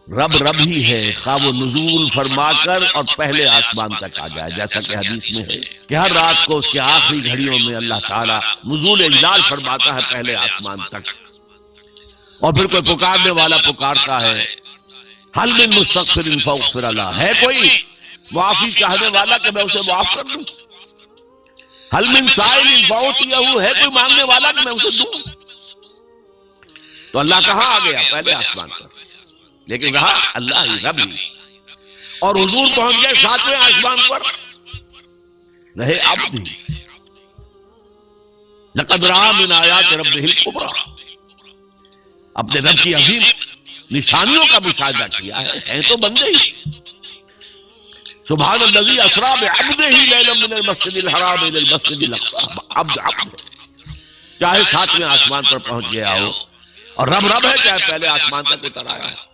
رب رب ہی ہے، خواہ وہ نزول فرما کر اور پہلے آسمان تک آ جائے، جیسا کہ حدیث میں ہے کہ ہر رات کو اس کے آخری گھڑیوں میں اللہ تعالیٰ نزول اجلال فرماتا ہے پہلے آسمان تک، اور پھر کوئی پکارنے والا پکارتا ہے حل من مستغفر فاغفر له، ہے کوئی معافی چاہنے والا کہ میں اسے معاف کر دوں؟ حل من سائل فاعطیہ، ہے کوئی مانگنے والا کہ میں اسے دوں؟ تو اللہ کہاں آ گیا؟ پہلے آسمان پر، لیکن رہا اللہ ہی رب ہی، اور حضور پہنچ گئے ساتویں آسمان پر، رہے عبد ہی۔ لقد رأى من آیات ربہ الکبریٰ، اپنے رب کی عظیم نشانیوں کا مشاہدہ کیا ہے، ہیں تو بندے ہی۔ سبحان الذی اسریٰ بعبدہ لیلا من المسجد الحرام الی المسجد الاقصی، عبد عبد ہے، چاہے ساتویں آسمان پر پہنچ گیا ہو، اور رب رب ہے، چاہے پہلے آسمان تک اتر آیا ہے۔